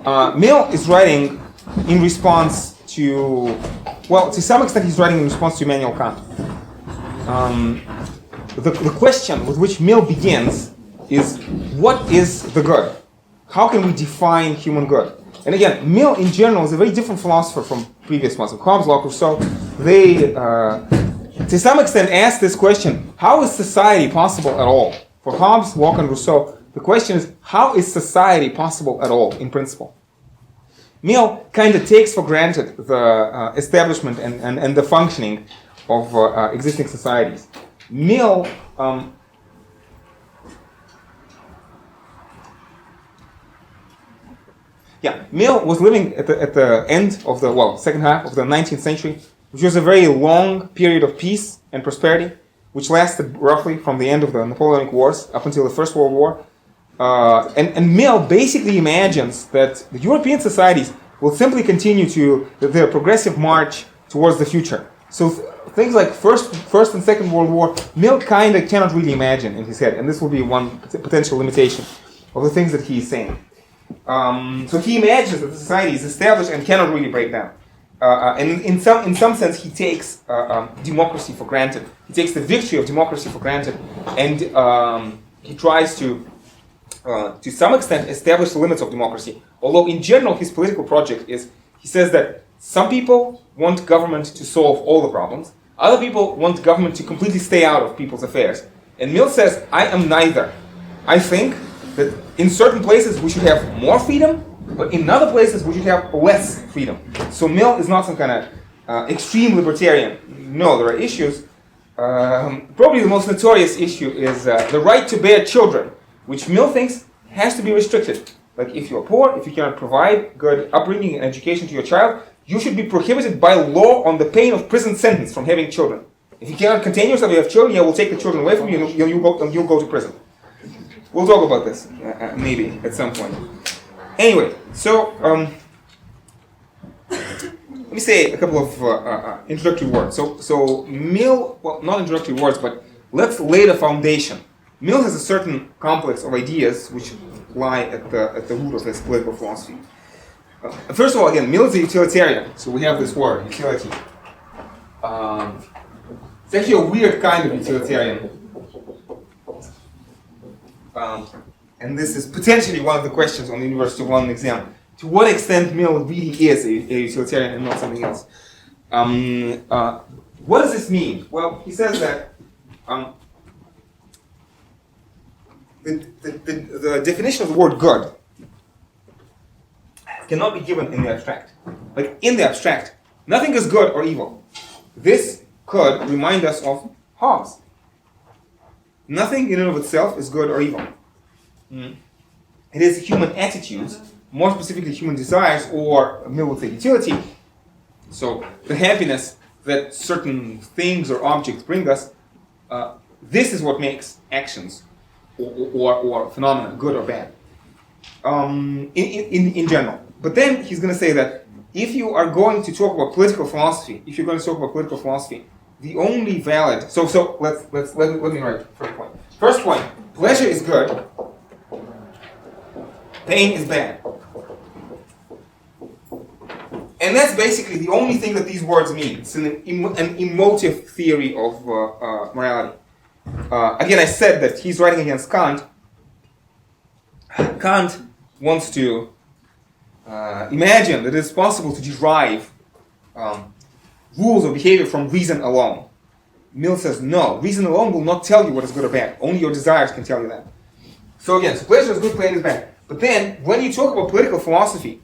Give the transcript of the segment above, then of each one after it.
Mill is writing in response to, well, to some extent he's writing in response to Immanuel Kant. The question with which Mill begins is, what is the good? How can we define human good? And again, Mill in general is a very different philosopher from previous ones. Hobbes, Locke, Rousseau, they, to some extent, ask this question, how is society possible at all? For Hobbes, Locke, and Rousseau, the question is, how is society possible at all, in principle? Mill kind of takes for granted the establishment and the functioning of existing societies. Mill Mill was living at the end of the, second half of the 19th century, which was a very long period of peace and prosperity, which lasted roughly from the end of the Napoleonic Wars up until the First World War. And Mill basically imagines that the European societies will simply continue to their progressive march towards the future. So things like First and Second World War, Mill kind of cannot really imagine in his head, and this will be one potential limitation of the things that he is saying. So he imagines that the society is established and cannot really break down. And in some sense, he takes democracy for granted. He takes the victory of democracy for granted, and he tries to some extent, establish the limits of democracy. Although in general, his political project is, he says that some people want government to solve all the problems. Other people want government to completely stay out of people's affairs. And Mill says, I am neither. I think that in certain places we should have more freedom, but in other places we should have less freedom. So Mill is not some kind of extreme libertarian. No, there are issues. Probably the most notorious issue is the right to bear children, which Mill thinks has to be restricted. Like if you're poor, if you cannot provide good upbringing and education to your child, you should be prohibited by law on the pain of prison sentence from having children. If you cannot contain yourself, you have children, I will take the children away from you and you'll go to prison. We'll talk about this, maybe, at some point. Anyway, so, let me say a couple of introductory words. So Mill, well, not introductory words, but let's lay the foundation. Mill has a certain complex of ideas which lie at the root of his political philosophy. First of all, again, Mill is a utilitarian, so we have this word, utility. It's actually a weird kind of utilitarian. And this is potentially one of the questions on the University of London exam. To what extent Mill really is a utilitarian and not something else? What does this mean? Well, he says that the definition of the word good cannot be given in the abstract. Like in the abstract, nothing is good or evil. This could remind us of Hobbes. Nothing in and of itself is good or evil. It is human attitudes, more specifically human desires, or Mill would say utility. So the happiness that certain things or objects bring us, this is what makes actions or phenomena good or bad in general. But then he's going to say that if you are going to talk about political philosophy, the only valid. So let me write first point. First point: pleasure is good, pain is bad, and that's basically the only thing that these words mean. It's an emotive theory of morality. Again, I said that he's writing against Kant. Kant wants to imagine that it's possible to derive rules of behavior from reason alone. Mill says, no, reason alone will not tell you what is good or bad. Only your desires can tell you that. So again, so pleasure is good, pain is bad. But then, when you talk about political philosophy,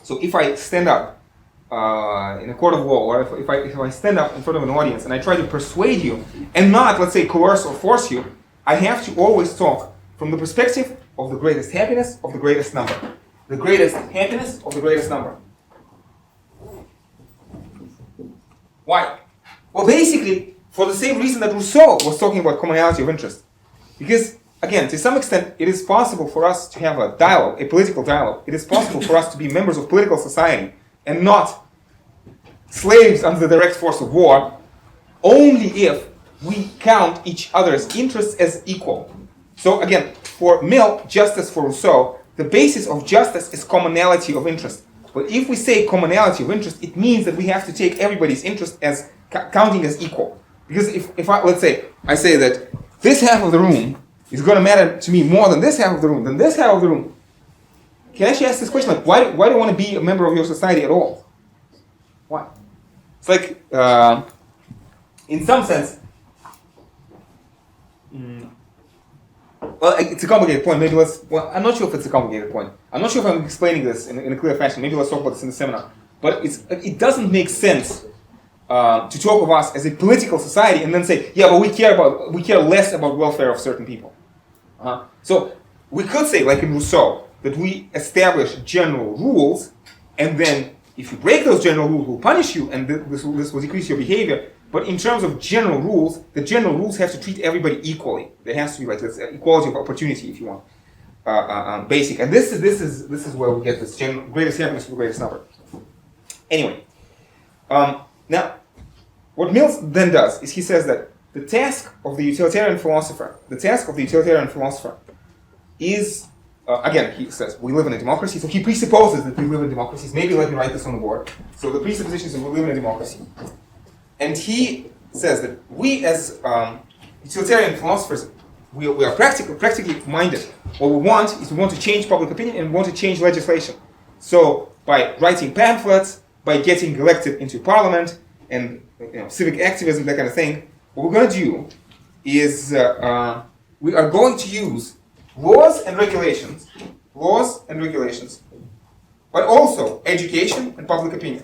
so if I stand up in a court of law, or if I stand up in front of an audience and I try to persuade you, and not, let's say, coerce or force you, I have to always talk from the perspective of the greatest happiness of the greatest number. The greatest happiness of the greatest number. Why? Well, basically, for the same reason that Rousseau was talking about commonality of interest. Because, again, to some extent, it is possible for us to have a dialogue, a political dialogue. It is possible for us to be members of political society and not slaves under the direct force of war, only if we count each other's interests as equal. So, again, for Mill, just as for Rousseau, the basis of justice is commonality of interest. But if we say commonality of interest, it means that we have to take everybody's interest as counting as equal. Because if I, let's say, I say that this half of the room is going to matter to me more than this half of the room, than this half of the room, can I actually ask this question, like, why do you want to be a member of your society at all? Why? It's like, in some sense, well, it's a complicated point. Maybe I'm not sure if it's a complicated point. I'm not sure if I'm explaining this in a clear fashion. Maybe let's talk about this in the seminar. But it doesn't make sense to talk of us as a political society and then say, yeah, but we care less about welfare of certain people. So we could say, like in Rousseau, that we establish general rules, and then if you break those general rules, we'll punish you, and this will decrease your behavior. But in terms of general rules, the general rules have to treat everybody equally. There has to be like this equality of opportunity, if you want, basic. And this is where we get this greatest happiness to the greatest number. Anyway, now what Mill then does is he says that the task of the utilitarian philosopher is, again, he says we live in a democracy, so he presupposes that we live in democracies. Maybe let me write this on the board. So the presupposition is that we live in a democracy. And he says that we as utilitarian philosophers, we are practically minded. What we want is we want to change public opinion and we want to change legislation. So by writing pamphlets, by getting elected into parliament, and civic activism, that kind of thing, what we're going to do is we are going to use laws and regulations, but also education and public opinion.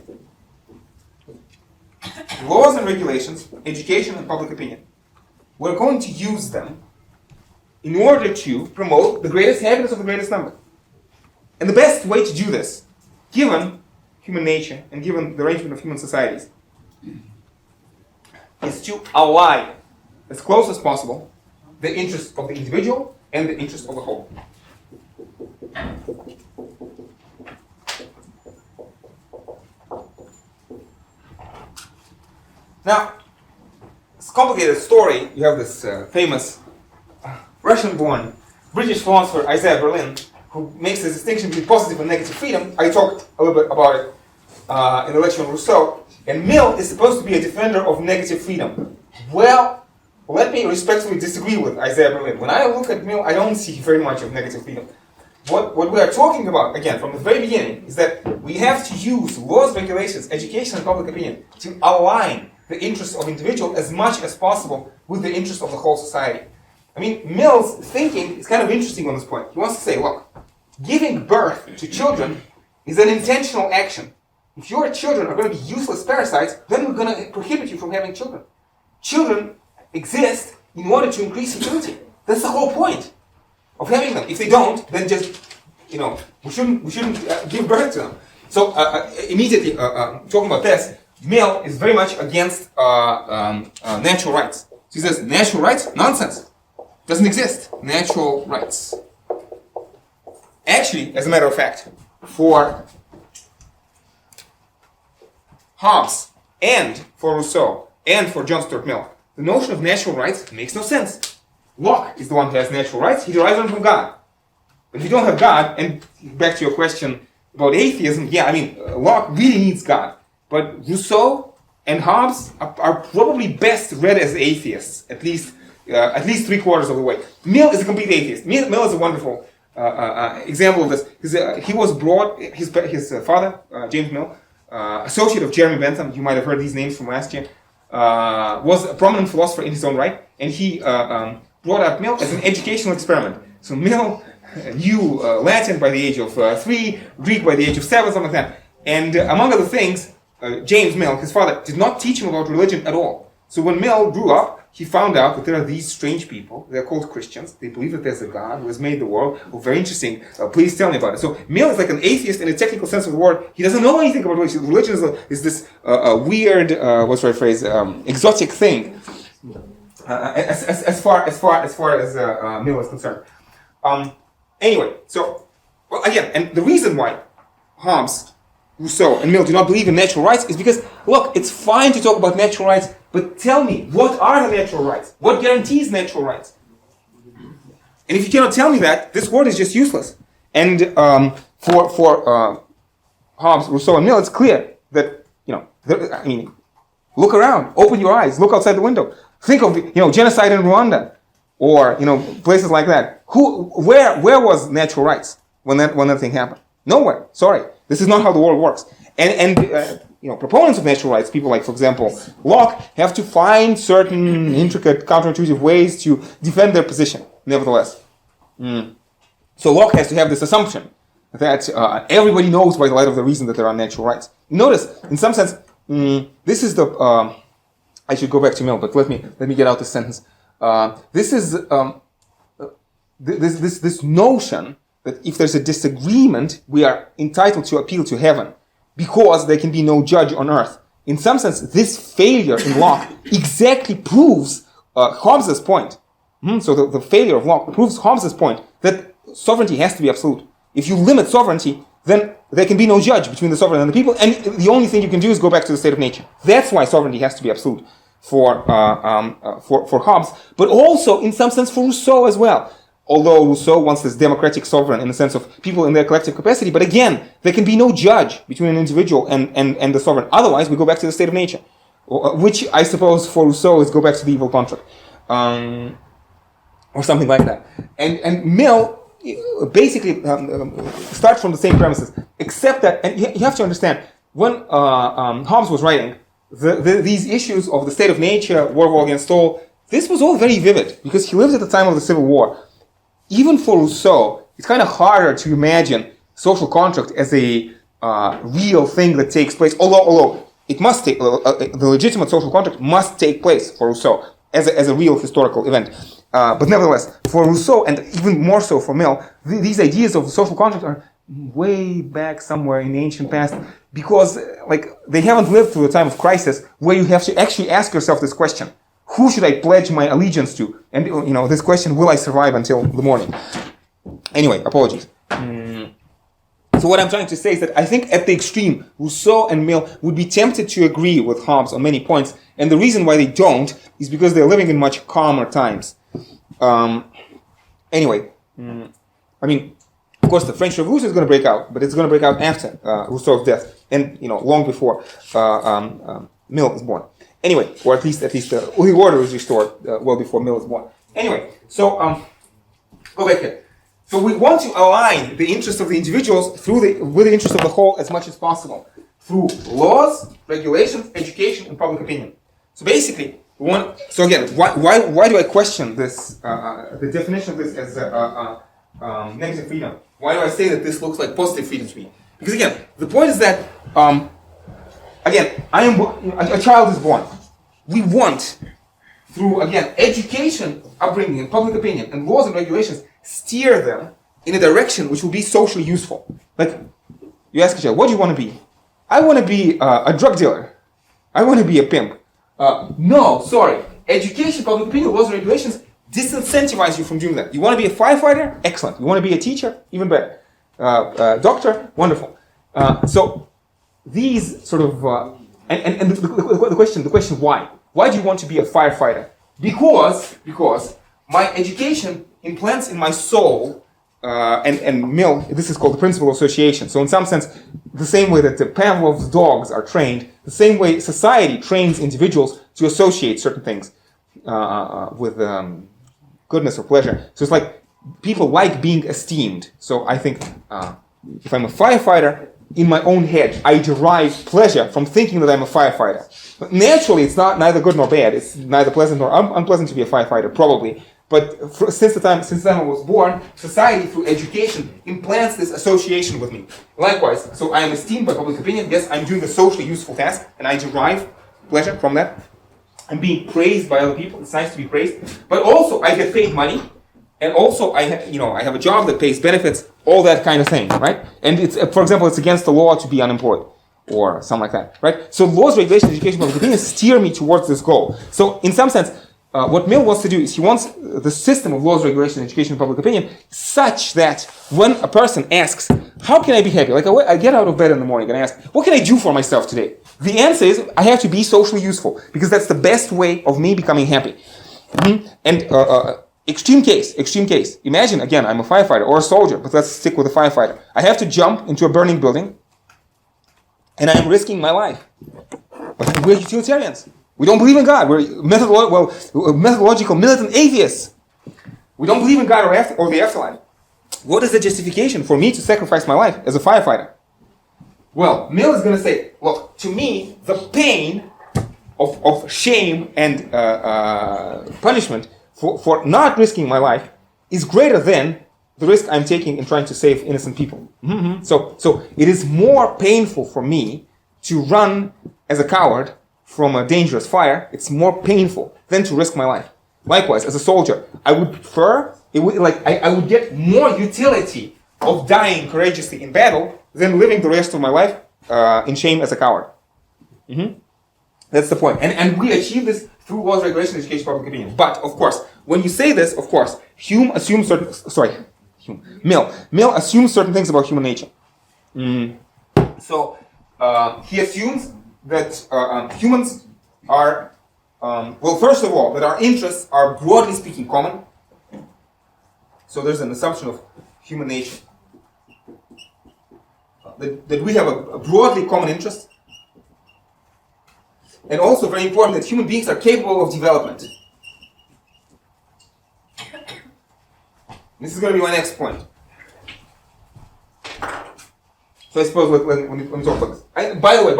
Laws and regulations, education and public opinion. We're going to use them in order to promote the greatest happiness of the greatest number. And the best way to do this, given human nature and given the arrangement of human societies, is to ally as close as possible the interests of the individual and the interests of the whole. Now, it's a complicated story. You have this famous Russian-born British philosopher Isaiah Berlin, who makes the distinction between positive and negative freedom. I talked a little bit about it in the lecture on Rousseau. And Mill is supposed to be a defender of negative freedom. Well, let me respectfully disagree with Isaiah Berlin. When I look at Mill, I don't see very much of negative freedom. What we are talking about, again, from the very beginning, is that we have to use laws, regulations, education, and public opinion to align the interests of individuals as much as possible with the interests of the whole society. I mean, Mill's thinking is kind of interesting on this point. He wants to say, look, giving birth to children is an intentional action. If your children are going to be useless parasites, then we're going to prohibit you from having children. Children exist in order to increase utility. That's the whole point of having them. If they don't, then just, we shouldn't give birth to them. So immediately, talking about this, Mill is very much against natural rights. So he says, natural rights? Nonsense. Doesn't exist. Natural rights. Actually, as a matter of fact, for Hobbes and for Rousseau and for John Stuart Mill, the notion of natural rights makes no sense. Locke is the one who has natural rights. He derives them from God. But if you don't have God, and back to your question about atheism, Locke really needs God. But Rousseau and Hobbes are probably best read as atheists, at least 3/4 of the way. Mill is a complete atheist. Mill is a wonderful example of this. He was brought, his father, James Mill, associate of Jeremy Bentham, you might have heard these names from last year, was a prominent philosopher in his own right, and he brought up Mill as an educational experiment. So Mill knew Latin by the age of 3, Greek by the age of 7, something like that. And among other things, James Mill, his father, did not teach him about religion at all. So when Mill grew up, he found out that there are these strange people. They're called Christians. They believe that there's a God who has made the world. Oh, very interesting. Please tell me about it. So Mill is like an atheist in a technical sense of the word. He doesn't know anything about religion. Religion is this weird, what's the right phrase, exotic thing. As far as Mill is concerned. Anyway, so, well, again, and the reason why Hobbes, Rousseau, and Mill do not believe in natural rights is because, look, it's fine to talk about natural rights, but tell me, what are the natural rights? What guarantees natural rights? And if you cannot tell me that, this word is just useless. And for Hobbes, Rousseau, and Mill, it's clear that, look around, open your eyes, look outside the window. Think of, genocide in Rwanda, or, places like that. Where was natural rights when that thing happened? Nowhere. Sorry. This is not how the world works. And proponents of natural rights, people like, for example, Locke, have to find certain intricate, counterintuitive ways to defend their position, nevertheless. So Locke has to have this assumption that everybody knows by the light of the reason that there are natural rights. Notice, in some sense, this is the... I should go back to Mill, but let me get out this sentence. This is this notion that if there's a disagreement, we are entitled to appeal to heaven because there can be no judge on earth. In some sense, this failure in Locke exactly proves Hobbes's point. So the failure of Locke proves Hobbes's point that sovereignty has to be absolute. If you limit sovereignty, then there can be no judge between the sovereign and the people, and the only thing you can do is go back to the state of nature. That's why sovereignty has to be absolute for Hobbes, but also in some sense for Rousseau as well. Although Rousseau wants this democratic sovereign in the sense of people in their collective capacity, but again, there can be no judge between an individual and the sovereign. Otherwise, we go back to the state of nature, which I suppose for Rousseau is go back to the evil contract, or something like that. And Mill basically starts from the same premises, except that, and you have to understand, when Hobbes was writing, these issues of the state of nature, war against all, this was all very vivid, because he lived at the time of the Civil War. Even for Rousseau, it's kind of harder to imagine social contract as a real thing that takes place, although it must take, the legitimate social contract must take place for Rousseau as a real historical event. But nevertheless, for Rousseau, and even more so for Mill, these ideas of social contract are way back somewhere in the ancient past, because they haven't lived through a time of crisis where you have to actually ask yourself this question: who should I pledge my allegiance to? And this question, will I survive until the morning? Anyway, apologies. So what I'm trying to say is that I think at the extreme, Rousseau and Mill would be tempted to agree with Hobbes on many points, and the reason why they don't is because they're living in much calmer times. Anyway, of course, the French Revolution is going to break out, but it's going to break out after Rousseau's death, and long before Mill is born. Anyway, or at least the order is restored well before Mill is born. Anyway, so go back here. So we want to align the interests of the individuals with the interests of the whole as much as possible through laws, regulations, education, and public opinion. So basically, why do I question this? The definition of this as negative freedom. Why do I say that this looks like positive freedom to me? Because again, the point is that a child is born. We want, through again education, upbringing, and public opinion, and laws and regulations, steer them in a direction which will be socially useful. Like, you ask a child, what do you want to be? I want to be a drug dealer. I want to be a pimp. No, sorry. Education, public opinion, laws and regulations disincentivize you from doing that. You want to be a firefighter? Excellent. You want to be a teacher? Even better. Doctor? Wonderful. So these sort of and the question why? Why do you want to be a firefighter? Because my education implants in my soul, and Mill, this is called the principle of association. So in some sense, the same way that the Pavlov's dogs are trained, the same way society trains individuals to associate certain things with goodness or pleasure. So it's like people like being esteemed. So I think if I'm a firefighter, in my own head, I derive pleasure from thinking that I'm a firefighter. But naturally, it's neither good nor bad. It's neither pleasant nor unpleasant to be a firefighter, probably. But since the time I was born, society, through education, implants this association with me. Likewise, so I am esteemed by public opinion. Yes, I'm doing a socially useful task, and I derive pleasure from that. I'm being praised by other people. It's nice to be praised. But also, I get paid money. And also, I have a job that pays benefits, all that kind of thing, right? And it's, for example, it's against the law to be unemployed, or something like that, right? So laws, regulations, education, public opinion steer me towards this goal. So in some sense, what Mill wants to do is he wants the system of laws, regulations, education, and public opinion such that when a person asks, how can I be happy? Like I get out of bed in the morning and I ask, what can I do for myself today? The answer is, I have to be socially useful, because that's the best way of me becoming happy. And Extreme case. Imagine, again, I'm a firefighter or a soldier, but let's stick with a firefighter. I have to jump into a burning building, and I'm risking my life. But we're utilitarians. We don't believe in God. We're methodological militant atheists. We don't believe in God or the afterlife. What is the justification for me to sacrifice my life as a firefighter? Well, Mill is going to say, well, to me, the pain of shame and punishment for not risking my life is greater than the risk I'm taking in trying to save innocent people. Mm-hmm. So it is more painful for me to run as a coward from a dangerous fire. It's more painful than to risk my life. Likewise, as a soldier, I would prefer, I would get more utility of dying courageously in battle than living the rest of my life in shame as a coward. Mm-hmm. That's the point. And we achieve this through laws, regulations, education, public opinion. But, of course, when you say this, of course, Mill assumes certain things about human nature. So, he assumes that humans are, first of all, that our interests are broadly speaking common. So there's an assumption of human nature. That we have a broadly common interest. And also, very important, that human beings are capable of development. This is going to be my next point. So I suppose when we talk about this. By the way,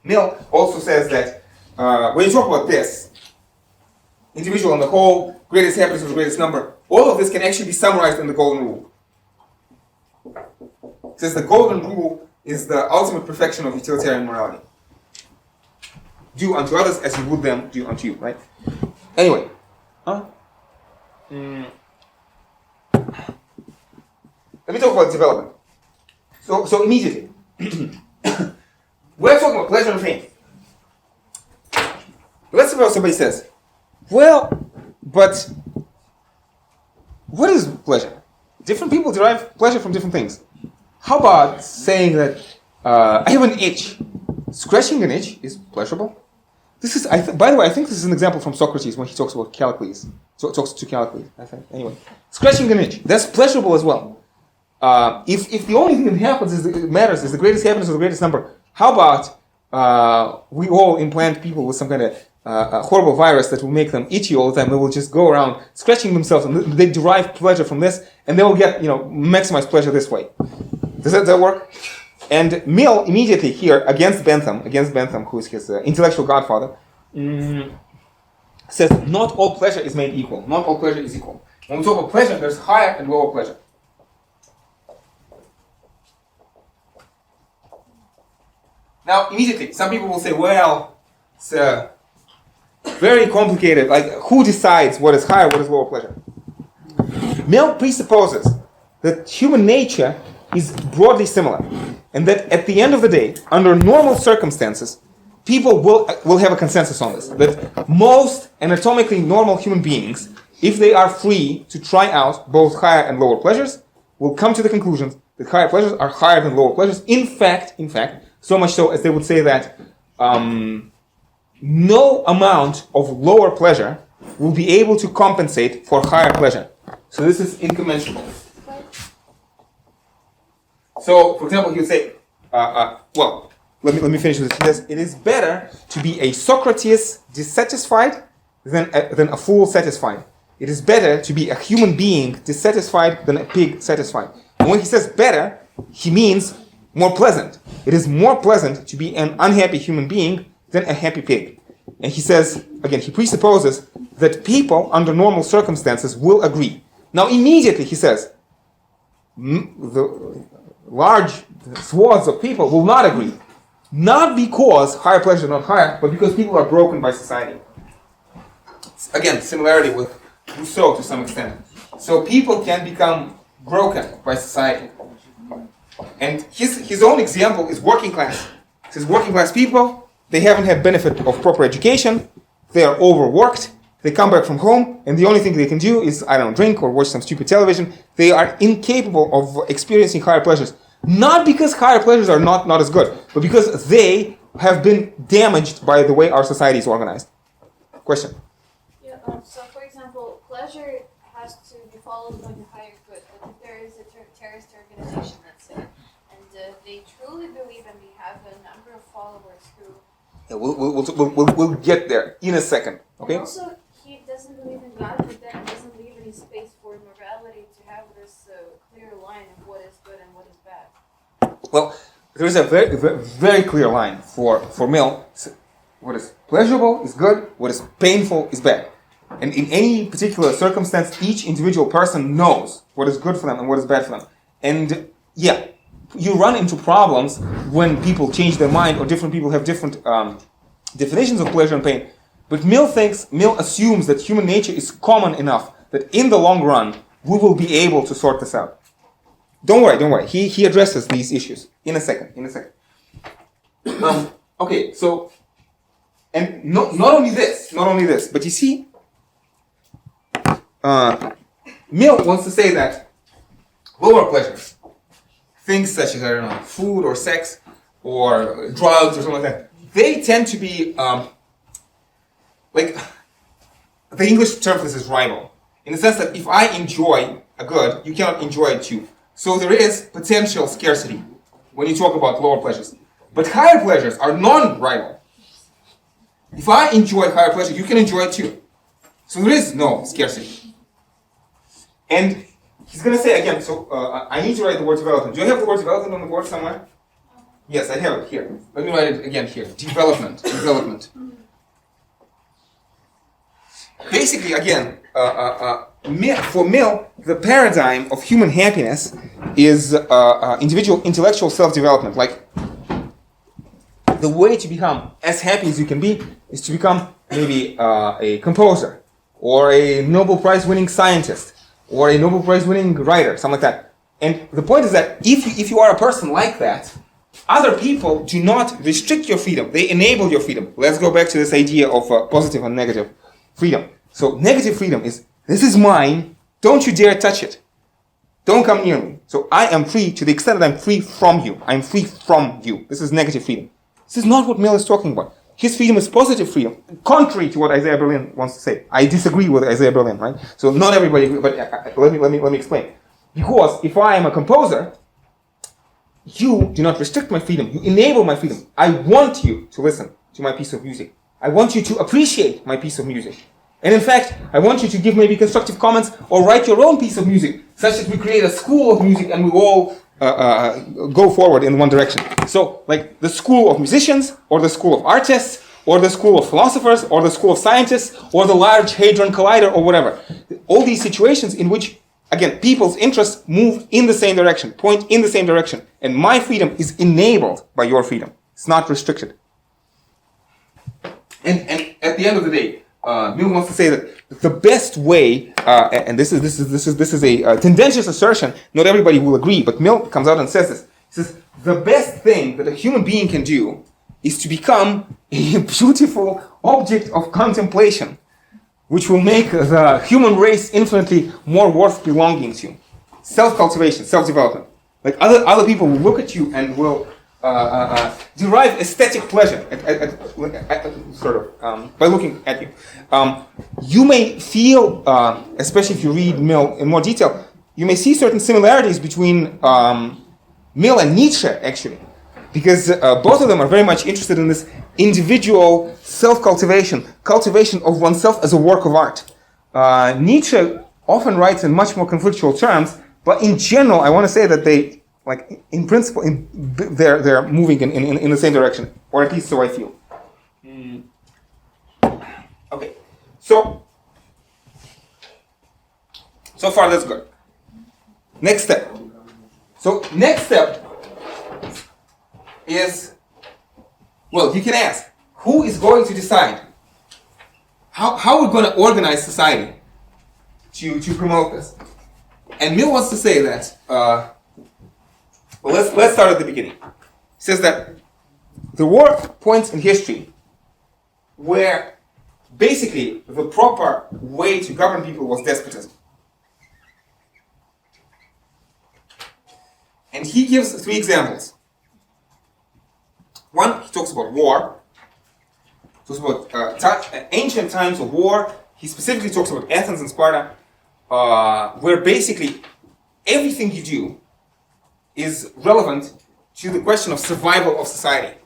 Mill also says that when you talk about this, individual on the whole, greatest happiness of the greatest number, all of this can actually be summarized in the Golden Rule. It says the Golden Rule is the ultimate perfection of utilitarian morality. Do unto others as you would them do unto you, right? Anyway. Let me talk about development. So immediately. We're talking about pleasure and pain. Let's suppose somebody says, well, but what is pleasure? Different people derive pleasure from different things. How about saying that I have an itch? Scratching an itch is pleasurable. This is, by the way, I think this is an example from Socrates when he talks about Callicles. So talks to Callicles, I think. Anyway, scratching an itch, that's pleasurable as well. If the only thing that happens is it matters is the greatest happiness or the greatest number, how about we all implant people with some kind of horrible virus that will make them itchy all the time? They will just go around scratching themselves, and they derive pleasure from this, and they will get maximize pleasure this way. Does that work? And Mill immediately here against Bentham, who is his intellectual godfather, says not all pleasure is made equal. Not all pleasure is equal. When we talk about pleasure, there's higher and lower pleasure. Now, immediately, some people will say, well, it's very complicated. Like, who decides what is higher, what is lower pleasure? Mill presupposes that human nature is broadly similar, and that at the end of the day, under normal circumstances, people will have a consensus on this. That most anatomically normal human beings, if they are free to try out both higher and lower pleasures, will come to the conclusion that higher pleasures are higher than lower pleasures. In fact, so much so as they would say that no amount of lower pleasure will be able to compensate for higher pleasure. So this is incommensurable. So, for example, he would say, let me finish with this. He says, it is better to be a Socrates dissatisfied than a fool satisfied. It is better to be a human being dissatisfied than a pig satisfied. And when he says better, he means more pleasant. It is more pleasant to be an unhappy human being than a happy pig. And he says, again, he presupposes that people under normal circumstances will agree. Now, immediately he says, the large swaths of people will not agree. Not because higher pleasure is not higher, but because people are broken by society. Again, similarity with Rousseau to some extent. So people can become broken by society. And his own example is working class. He says working class people, they haven't had benefit of proper education, they are overworked, they come back from home, and the only thing they can do is, drink or watch some stupid television. They are incapable of experiencing higher pleasures. Not because higher pleasures are not as good, but because they have been damaged by the way our society is organized. Question? Yeah, so for example, all about the higher good. But if there is a terrorist organization, let's say, and they truly believe and they have a number of followers who... Yeah, we'll get there in a second, okay? And also, he doesn't believe in God, but then doesn't leave any space for morality to have this clear line of what is good and what is bad. Well, there is a very, very, very clear line for Mill. What is pleasurable is good, what is painful is bad. And in any particular circumstance, each individual person knows what is good for them and what is bad for them. And yeah, you run into problems when people change their mind or different people have different definitions of pleasure and pain. But Mill assumes that human nature is common enough that in the long run, we will be able to sort this out. Don't worry. He addresses these issues in a second. Okay, so, and not only this, but you see, Mill wants to say that lower pleasures, things such as, I don't know, food or sex or drugs or something like that, they tend to be, like, the English term for this is rival. In the sense that if I enjoy a good, you cannot enjoy it too. So there is potential scarcity when you talk about lower pleasures. But higher pleasures are non-rival. If I enjoy higher pleasure, you can enjoy it too. So there is no scarcity. And he's going to say again, so I need to write the word development. Do I have the word development on the board somewhere? Yes, I have it here. Let me write it again here. Development. Basically, again, for Mill, the paradigm of human happiness is individual intellectual self-development. Like, the way to become as happy as you can be is to become maybe a composer, or a Nobel Prize winning scientist, or a Nobel Prize winning writer, something like that. And the point is that if you are a person like that, other people do not restrict your freedom, they enable your freedom. Let's go back to this idea of positive and negative freedom. So negative freedom is, this is mine, don't you dare touch it. Don't come near me. So I am free to the extent that I'm free from you. I'm free from you. This is negative freedom. This is not what Mill is talking about. His freedom is positive freedom, contrary to what Isaiah Berlin wants to say. I disagree with Isaiah Berlin, right? So not everybody, but let me explain. Because if I am a composer, you do not restrict my freedom. You enable my freedom. I want you to listen to my piece of music. I want you to appreciate my piece of music. And in fact, I want you to give maybe constructive comments or write your own piece of music, such that we create a school of music and we all go forward in one direction. So, like the school of musicians, or the school of artists, or the school of philosophers, or the school of scientists, or the Large Hadron Collider, or whatever. All these situations in which, again, people's interests move in the same direction, point in the same direction. And my freedom is enabled by your freedom. It's not restricted. And at the end of the day, Mill wants to say that the best way, and this is a tendentious assertion. Not everybody will agree, but Mill comes out and says this. He says the best thing that a human being can do is to become a beautiful object of contemplation, which will make the human race infinitely more worth belonging to. Self-cultivation, self-development. Like other people will look at you and will derive aesthetic pleasure by looking at you. You may feel, especially if you read Mill in more detail, you may see certain similarities between Mill and Nietzsche, actually, because both of them are very much interested in this individual self-cultivation, cultivation of oneself as a work of art. Nietzsche often writes in much more conflictual terms, but in general, I want to say that they, like in principle, they're moving in the same direction, or at least so I feel. Okay, so far that's good. Next step. So next step is, well, you can ask, who is going to decide how we're going to organize society to promote this? And Mill wants to say that, well, let's start at the beginning. He says that there were points in history where basically the proper way to govern people was despotism. And he gives 3 examples. One, he talks about war. He talks about ancient times of war. He specifically talks about Athens and Sparta. where basically everything you do is relevant to the question of survival of society.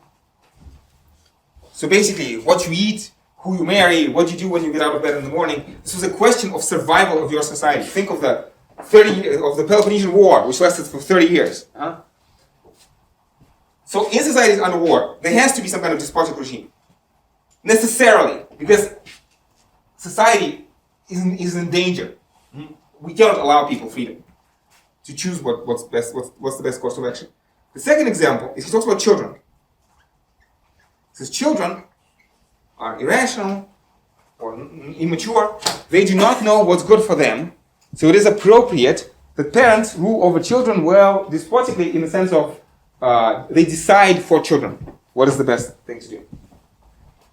So basically, what you eat, who you marry, what you do when you get out of bed in the morning, this was a question of survival of your society. Think of the Peloponnesian War, which lasted for 30 years. So in societies under war, there has to be some kind of despotic regime. Necessarily, because society is in danger. We cannot allow people freedom to choose what's the best course of action. The second example is he talks about children. He says children are irrational or immature. They do not know what's good for them. So it is appropriate that parents rule over children, well, despotically, in the sense of they decide for children what is the best thing to do.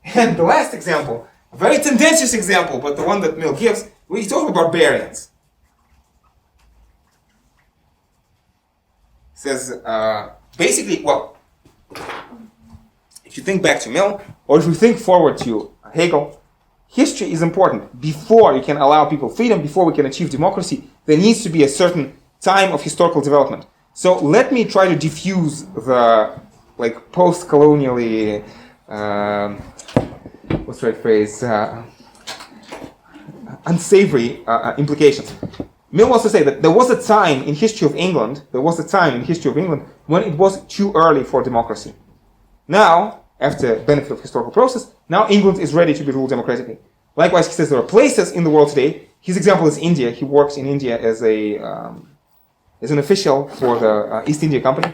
And the last example, a very tendentious example, but the one that Mill gives, we talk about barbarians. He says, basically, well, if you think back to Mill, or if you think forward to Hegel, history is important. Before you can allow people freedom, before we can achieve democracy, there needs to be a certain time of historical development. So let me try to diffuse the post-colonially, what's the right phrase, unsavory implications. Mill wants to say that there was a time in history of England, when it was too early for democracy. Now, after benefit of historical process, now England is ready to be ruled democratically. Likewise, he says there are places in the world today. His example is India. He works in India as an official for the East India Company.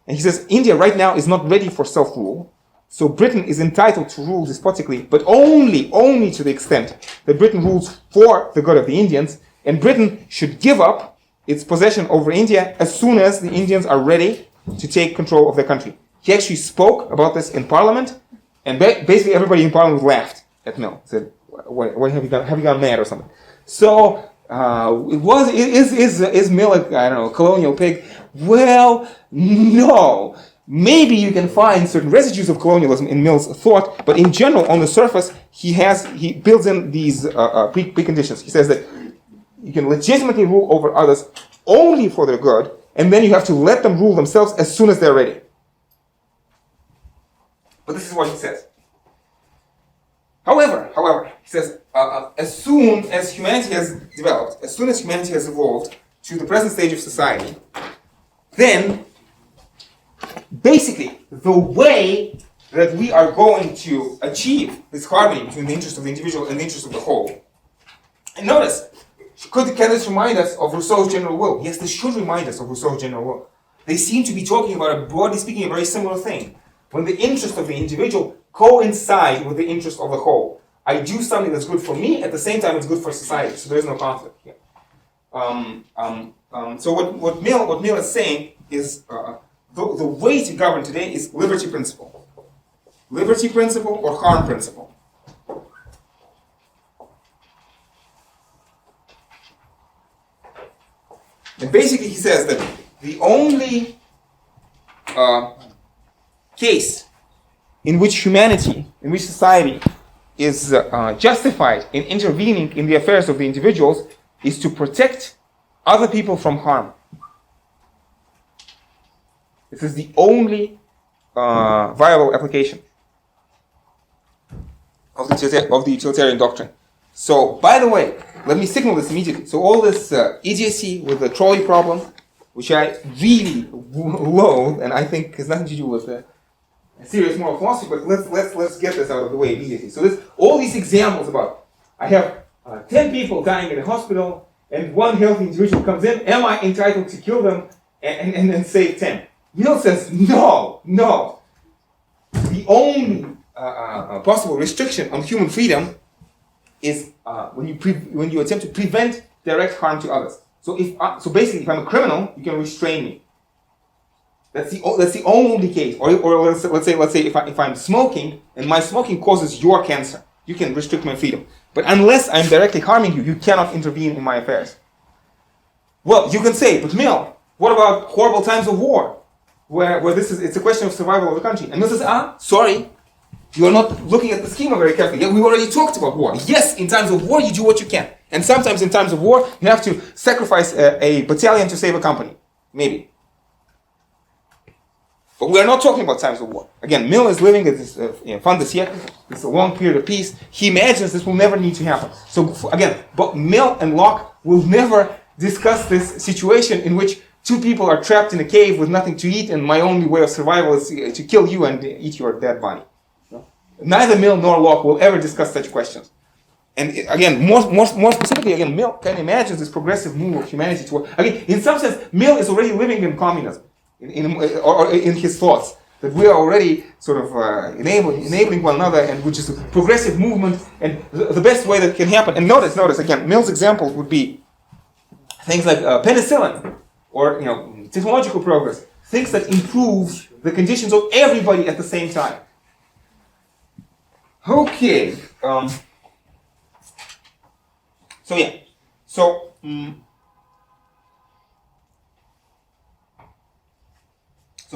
And he says India right now is not ready for self-rule. So Britain is entitled to rule despotically, but only to the extent that Britain rules for the good of the Indians. And Britain should give up its possession over India as soon as the Indians are ready to take control of their country. He actually spoke about this in Parliament, and basically everybody in Parliament laughed at Mill. Said, "What have you done? Have you gone mad or something?" So is Mill a colonial pig? Well, no. Maybe you can find certain residues of colonialism in Mill's thought, but in general, on the surface, he builds in these preconditions. He says that you can legitimately rule over others only for their good, and then you have to let them rule themselves as soon as they're ready. But this is what he says. However, he says, as soon as humanity has developed, as soon as humanity has evolved to the present stage of society, then basically the way that we are going to achieve this harmony between the interest of the individual and the interest of the whole. And notice, can this remind us of Rousseau's general will? Yes, this should remind us of Rousseau's general will. They seem to be talking about, broadly speaking, a very similar thing. When the interest of the individual coincide with the interest of the whole. I do something that's good for me, at the same time it's good for society, so there is no conflict here. So what Mill is saying is the way to govern today is liberty principle. Liberty principle or harm principle. And basically he says that the only case in which society is justified in intervening in the affairs of the individuals is to protect other people from harm. This is the only viable application of the utilitarian doctrine. So, by the way, let me signal this immediately. So all this idiocy with the trolley problem, which I really loathe, and I think has nothing to do with a serious moral philosophy, but let's get this out of the way immediately. So all these examples about, I have 10 people dying in a hospital, and one healthy individual comes in, am I entitled to kill them and then save 10? Mill says, no. The only possible restriction on human freedom is when you attempt to prevent direct harm to others. So basically, if I'm a criminal, you can restrain me. That's the only case. Or let's say if I'm smoking and my smoking causes your cancer, you can restrict my freedom. But unless I'm directly harming you, you cannot intervene in my affairs. Well, you can say, but Mill, what about horrible times of war, where it's a question of survival of the country? And Mill says, sorry, you are not looking at the schema very carefully. Yeah, we already talked about war. Yes, in times of war, you do what you can. And sometimes in times of war, you have to sacrifice a battalion to save a company. Maybe. But we are not talking about times of war. Again, Mill is living at this fin de siècle. It's a long period of peace. He imagines this will never need to happen. So again, but Mill and Locke will never discuss this situation in which two people are trapped in a cave with nothing to eat, and my only way of survival is to kill you and eat your dead body. No? Neither Mill nor Locke will ever discuss such questions. And again, more specifically, again, Mill can imagine this progressive move of humanity toward. Again, in some sense, Mill is already living in communism, in his thoughts, that we are already sort of enabling one another, and which is a progressive movement, and the best way that can happen. And notice again, Mill's examples would be things like penicillin, or technological progress, things that improve the conditions of everybody at the same time. Okay. So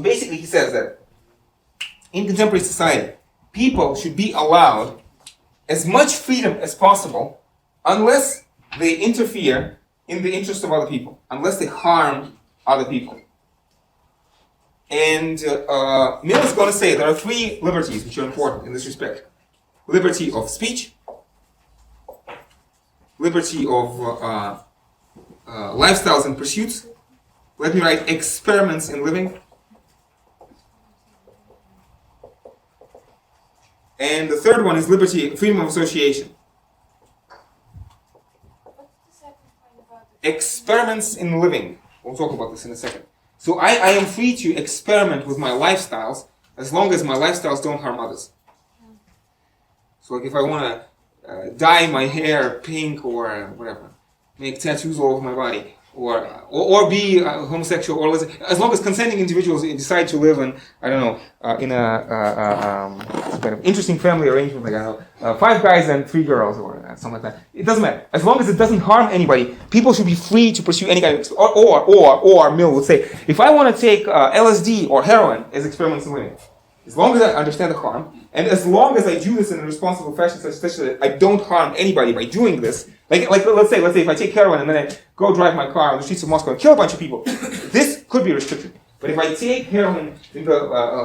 basically he says that in contemporary society, people should be allowed as much freedom as possible unless they interfere in the interest of other people, unless they harm other people. And Mill is going to say there are three liberties which are important in this respect. Liberty of speech, liberty of lifestyles and pursuits. Let me write experiments in living. And the third one is liberty, freedom of association. Experiments in living. We'll talk about this in a second. So I am free to experiment with my lifestyles as long as my lifestyles don't harm others. So like if I want to dye my hair pink or whatever, make tattoos all over my body, or be homosexual, or as long as consenting individuals decide to live in, I don't know, in a kind of interesting family arrangement, like I don't know, 5 guys and 3 girls, or something like that. It doesn't matter. As long as it doesn't harm anybody, people should be free to pursue any kind of, or Mill would say, if I want to take LSD or heroin as experiments in living, as long as I understand the harm, and as long as I do this in a responsible fashion, such that I don't harm anybody by doing this, like let's say if I take heroin and then I go drive my car on the streets of Moscow and kill a bunch of people, this could be restricted. But if I take heroin in the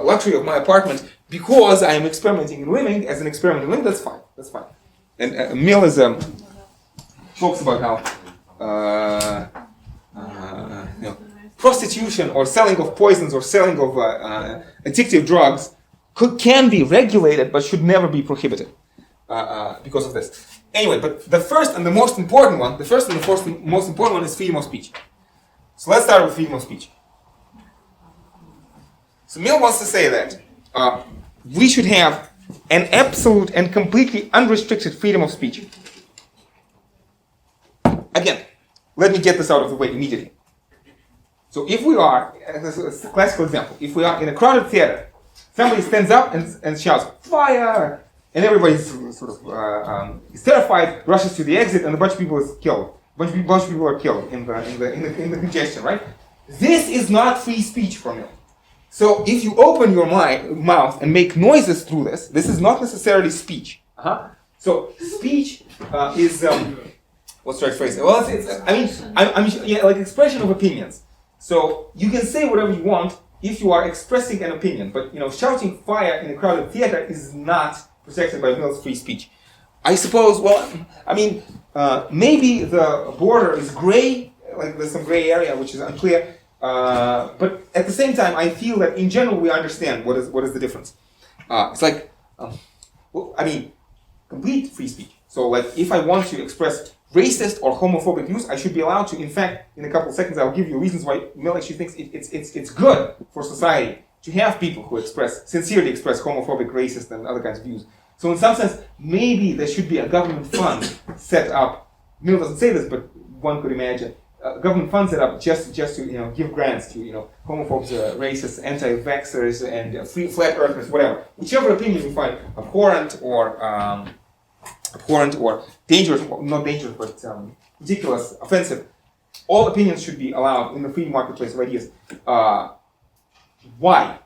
luxury of my apartment because I am experimenting in living as an experiment in living, that's fine. That's fine. And Mill is talks about how prostitution or selling of poisons or selling of addictive drugs can be regulated but should never be prohibited because of this. Anyway, but the first and the most important one, is freedom of speech. So let's start with freedom of speech. So Mill wants to say that we should have an absolute and completely unrestricted freedom of speech. Again, let me get this out of the way immediately. So if we are, this is a classical example, if we are in a crowded theater, somebody stands up and shouts, "Fire!" and everybody's sort of is terrified, rushes to the exit, and a bunch of people is killed. A bunch of people are killed in the congestion, right? This is not free speech for Mill. So if you open your mouth and make noises through this is not necessarily speech. So speech is what's the right phrase? Well, it's like expression of opinions. So you can say whatever you want if you are expressing an opinion, but shouting fire in a crowded theater is not protected by Mill's free speech. I suppose. Well, maybe the border is gray, like there's some gray area which is unclear. But at the same time, I feel that in general we understand what is the difference. It's like, complete free speech. So, like, if I want to express racist or homophobic views, I should be allowed to. In fact, in a couple of seconds, I'll give you reasons why Mill actually thinks it's good for society to have people who sincerely express homophobic, racist, and other kinds of views. So, in some sense, maybe there should be a government fund set up. Mill doesn't say this, but one could imagine. Government funds set up just to give grants to homophobes, racists, anti-vaxxers, and flat earthers, whatever. Whichever opinion you find abhorrent or dangerous, not dangerous, but ridiculous, offensive. All opinions should be allowed in the free marketplace of ideas. Why?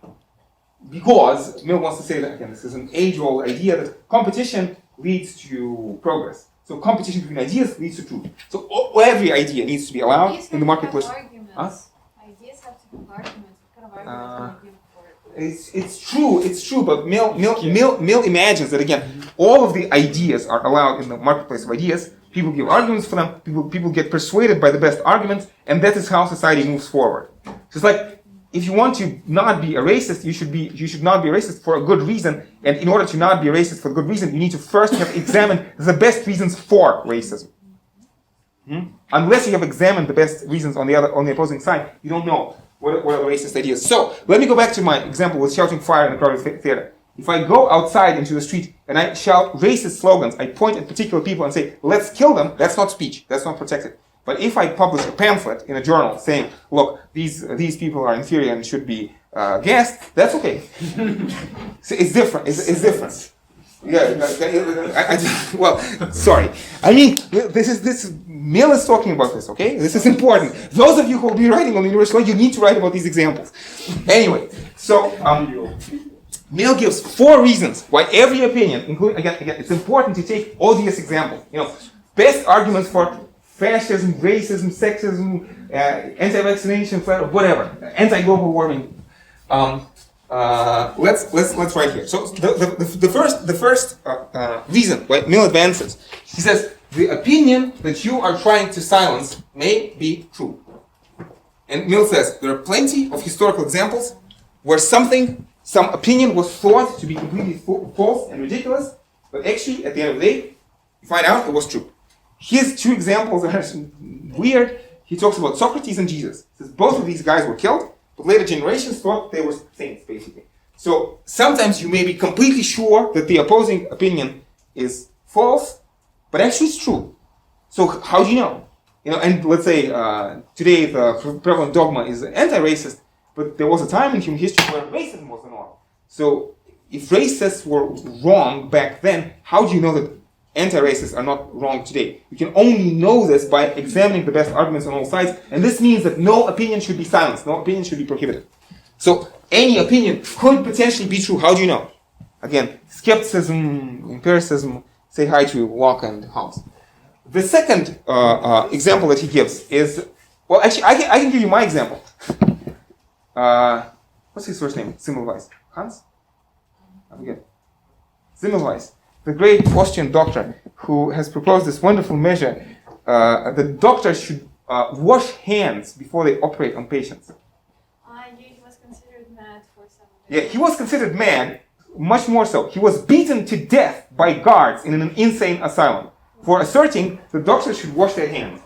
Because Mill wants to say that, again, this is an age-old idea that competition leads to progress. So competition between ideas leads to truth. So every idea needs to be allowed in the marketplace. Ideas have to have arguments. What kind of arguments can you give for it? It's true, but Mill imagines that again, all of the ideas are allowed in the marketplace of ideas. People give arguments for them. People get persuaded by the best arguments, and that is how society moves forward. So it's like, if you want to not be a racist, you should not be a racist for a good reason. And in order to not be a racist for a good reason, you need to first have examined the best reasons for racism. Unless you have examined the best reasons on the opposing side, you don't know what are the racist ideas. So let me go back to my example with shouting fire in a crowded theater. If I go outside into the street and I shout racist slogans, I point at particular people and say, let's kill them, that's not speech, that's not protected. But if I publish a pamphlet in a journal saying, look, these people are inferior and should be gassed, that's okay. So it's different. It's different. Yeah. Well, sorry. I mean, this Mill is talking about this. Okay, this is important. Those of you who will be writing on the universal law, you need to write about these examples. Anyway, so Mill gives 4 reasons why every opinion, including again, it's important to take all these examples. Best arguments for fascism, racism, sexism, anti-vaccination, whatever, anti-global warming. Let's write here. So the first reason why Mill advances, he says the opinion that you are trying to silence may be true. And Mill says there are plenty of historical examples where some opinion was thought to be completely false and ridiculous, but actually at the end of the day, you find out it was true. His 2 examples are weird. He talks about Socrates and Jesus. He says both of these guys were killed, but later generations thought they were saints, basically. So sometimes you may be completely sure that the opposing opinion is false, but actually it's true. So how do you know? And let's say today the prevalent dogma is anti-racist, but there was a time in human history where racism was the norm. So if racists were wrong back then, how do you know that anti-racists are not wrong today? You can only know this by examining the best arguments on all sides, and this means that no opinion should be silenced, no opinion should be prohibited. So any opinion could potentially be true. How do you know? Again, skepticism, empiricism, say hi to Locke and Hobbes. The second example that he gives is, well, actually, I can give you my example. What's his first name? Semmelweis. Hans? I forget. Semmelweis, the great Austrian doctor who has proposed this wonderful measure. The doctors should wash hands before they operate on patients. He was considered mad for some reason. Yeah, he was considered mad, much more so. He was beaten to death by guards in an insane asylum for asserting the doctors should wash their hands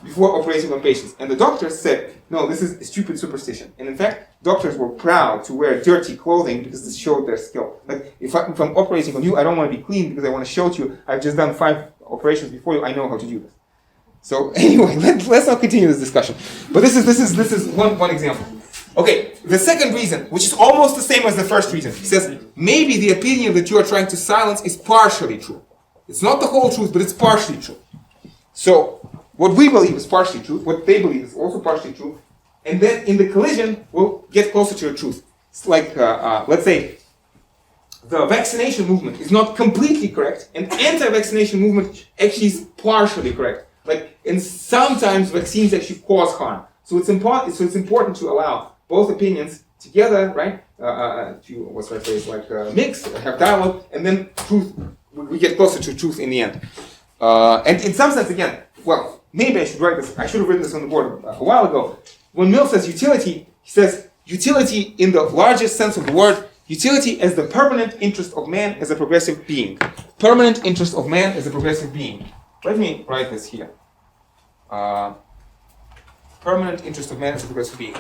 before operating on patients. And the doctors said, no, this is a stupid superstition. And in fact, doctors were proud to wear dirty clothing because this showed their skill. Like, if I'm operating on you, I don't want to be clean because I want to show to you, I've just done 5 operations before you, I know how to do this. So anyway, let's not continue this discussion. But this is one example. Okay, the second reason, which is almost the same as the first reason, he says, maybe the opinion that you are trying to silence is partially true. It's not the whole truth, but it's partially true. So, what we believe is partially true, what they believe is also partially true, and then in the collision, we'll get closer to the truth. It's like, let's say, the vaccination movement is not completely correct, and anti-vaccination movement actually is partially correct. Like, and sometimes vaccines actually cause harm. So it's important to allow both opinions together, right? To what's the right phrase? Like mix, have dialogue, and then truth. We get closer to truth in the end. And in some sense, again, well, maybe I should write this. I should have written this on the board a while ago. When Mill says utility, he says utility in the largest sense of the word. Utility as the permanent interest of man as a progressive being. Permanent interest of man as a progressive being. Let me write this here. Permanent interest of man as a progressive being.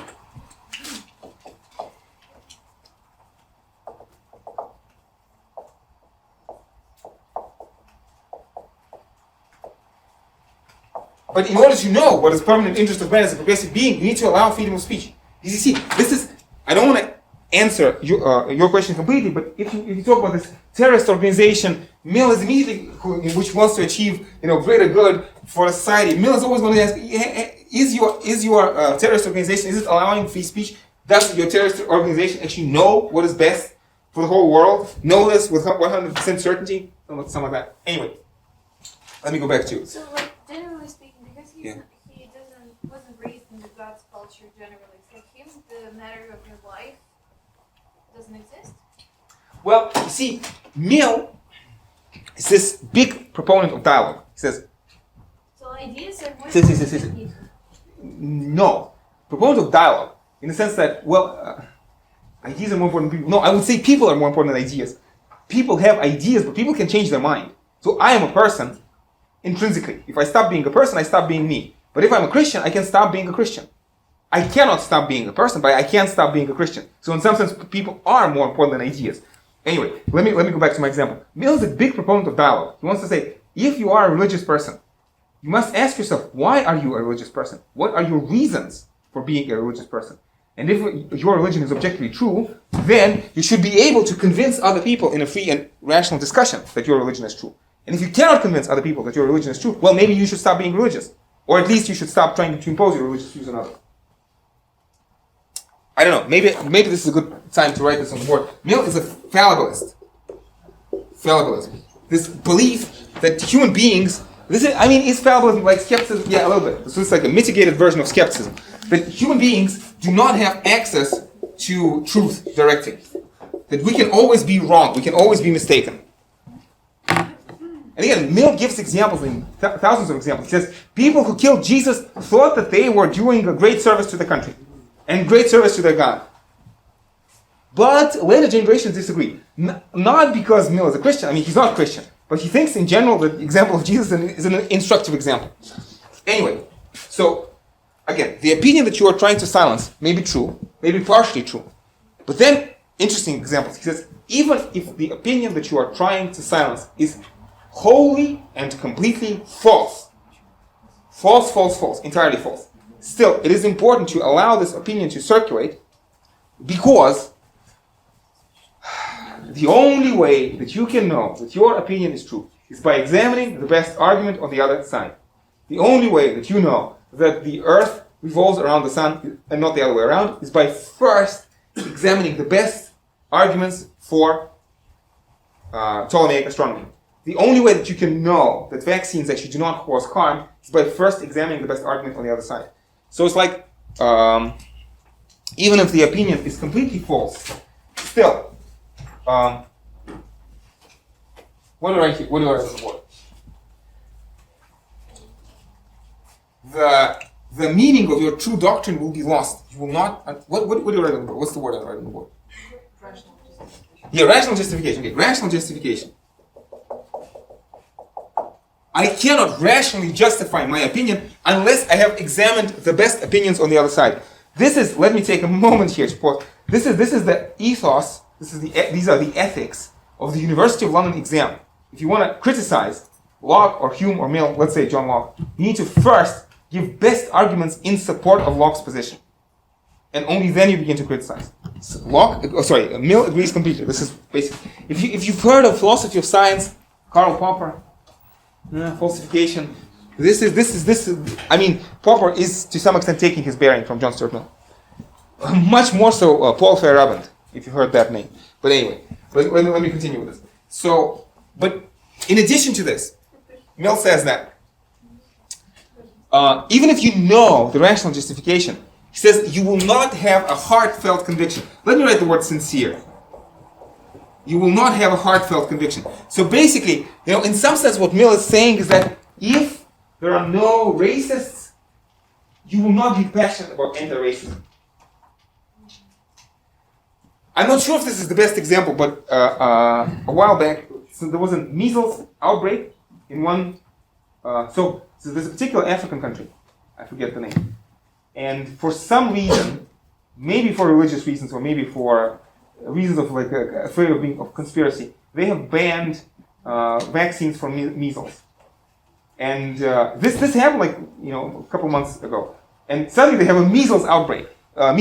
But in order to know what is permanent interest of man as a progressive being, you need to allow freedom of speech. You see, this is, I don't want to answer your question completely, but if you talk about this terrorist organization, Mill is immediately, which wants to achieve, greater good for society. Mill is always going to ask, is your terrorist organization, is it allowing free speech? Does your terrorist organization actually know what is best for the whole world? Know this with 100% certainty? Something like that. Anyway. let me go back to. So, like, generally speaking, because he wasn't raised in the God's culture generally, for him, the matter of your life doesn't exist? Well, you see, Mill is this big proponent of dialogue. He says, so ideas are more says, no, proponent of dialogue, in the sense that, ideas are more important than people. No, I would say people are more important than ideas. People have ideas, but people can change their mind. So I am a person intrinsically. If I stop being a person, I stop being me. But if I'm a Christian, I can stop being a Christian. I cannot stop being a person, but I can't stop being a Christian. So in some sense, people are more important than ideas. Anyway, let me go back to my example. Mill is a big proponent of dialogue. He wants to say, if you are a religious person, you must ask yourself, why are you a religious person? What are your reasons for being a religious person? And if your religion is objectively true, then you should be able to convince other people in a free and rational discussion that your religion is true. And if you cannot convince other people that your religion is true, well, maybe you should stop being religious. Or at least you should stop trying to impose your religious views on others. I don't know, maybe this is a good time to write this on the board. Mill is a fallibilist. Fallibilism. This belief that human beings, is fallibilism like skepticism? Yeah, a little bit. So it's like a mitigated version of skepticism. That human beings do not have access to truth directly. That we can always be wrong, we can always be mistaken. And again, Mill gives examples, thousands of examples. He says, people who killed Jesus thought that they were doing a great service to the country and great service to their God. But later generations disagree. Not because Mill is a Christian, he's not a Christian, but he thinks in general that the example of Jesus is an instructive example. Anyway, so again, the opinion that you are trying to silence may be true, may be partially true. But then, interesting examples. He says, even if the opinion that you are trying to silence is wholly and completely false, entirely false, still, it is important to allow this opinion to circulate, because the only way that you can know that your opinion is true is by examining the best argument on the other side. The only way that you know that the earth revolves around the sun and not the other way around is by first examining the best arguments for Ptolemaic astronomy. The only way that you can know that vaccines actually do not cause harm is by first examining the best argument on the other side. So it's like, even if the opinion is completely false, still, what do I write on the board? The meaning of your true doctrine will be lost. You will not. What do you write on the board? What's the word I write on the board? Rational justification. Yeah, rational justification. Okay, rational justification. I cannot rationally justify my opinion unless I have examined the best opinions on the other side. This is. Let me take a moment here to pause. This is the ethos. These are the ethics of the University of London exam. If you want to criticize Locke or Hume or Mill, let's say John Locke, you need to first give best arguments in support of Locke's position, and only then you begin to criticize. So Mill agrees completely. This is basic. If you've heard of philosophy of science, Karl Popper, falsification. This is. Popper is to some extent taking his bearing from John Stuart Mill. Much more so, Paul Feyerabend, if you heard that name. But anyway, let me continue with this. So, but in addition to this, Mill says that even if you know the rational justification, he says you will not have a heartfelt conviction. Let me write the word sincere. You will not have a heartfelt conviction. So basically, in some sense what Mill is saying is that if there are no racists, you will not be passionate about anti-racism. I'm not sure if this is the best example, but a while back, there was a measles outbreak in one. So there's a particular African country, I forget the name, and for some reason, maybe for religious reasons or maybe for reasons of afraid of being of conspiracy, they have banned vaccines for measles. And this happened a couple months ago, and suddenly they have a measles outbreak, and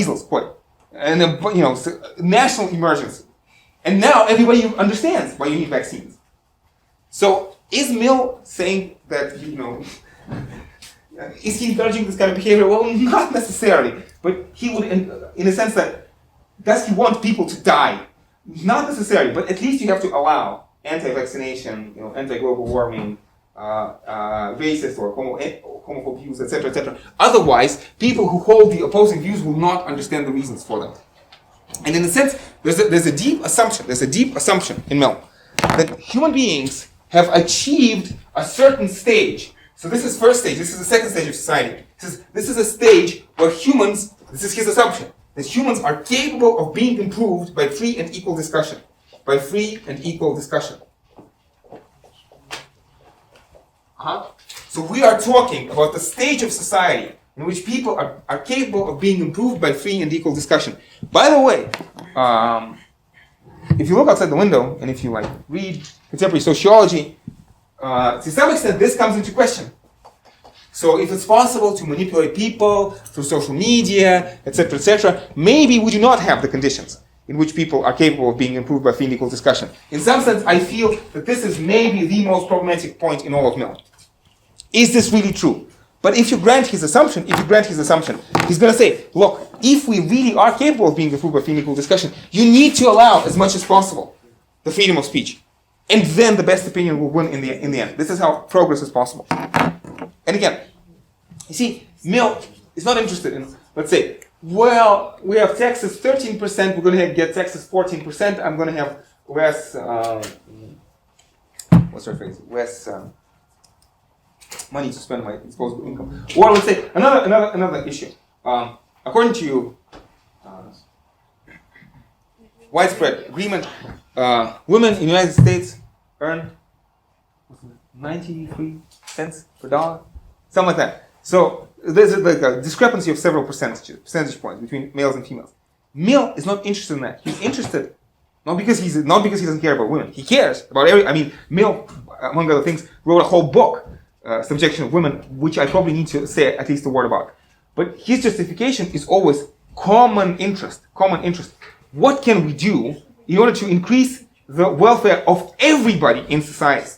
national emergency. And now everybody understands why you need vaccines. So is Mill saying that, is he encouraging this kind of behavior? Well, not necessarily. But he would, in a sense that, does he want people to die? Not necessarily, but at least you have to allow anti-vaccination, anti-global warming, racist or homophobic views, etc., etc. Otherwise, people who hold the opposing views will not understand the reasons for them. And in a sense, there's a deep assumption in Mill that human beings have achieved a certain stage. So this is first stage. This is the second stage of society. This is a stage where humans. This is his assumption that humans are capable of being improved by free and equal discussion. By free and equal discussion. So we are talking about the stage of society in which people are capable of being improved by free and equal discussion. By the way, if you look outside the window and if you read contemporary sociology, to some extent this comes into question. So if it's possible to manipulate people through social media, etc., maybe we do not have the conditions in which people are capable of being improved by free and equal discussion. In some sense, I feel that this is maybe the most problematic point in all of Mill. Is this really true? But if you grant his assumption, he's going to say, look, if we really are capable of being improved by free and equal discussion, you need to allow as much as possible the freedom of speech. And then the best opinion will win in the end. This is how progress is possible. And again, you see, Mill is not interested in, let's say, well, we have taxes 13%, we're going to get taxes 14%, I'm going to have less, less money to spend on my disposable income. Or let's say, another issue. According to widespread agreement, women in the United States earn 93 cents per dollar, something like that. So there's a discrepancy of several percentage points between males and females. Mill is not interested in that. He's interested not because he doesn't care about women. He cares about Mill, among other things, wrote a whole book, Subjection of Women, which I probably need to say at least a word about. But his justification is always common interest. What can we do in order to increase the welfare of everybody in society?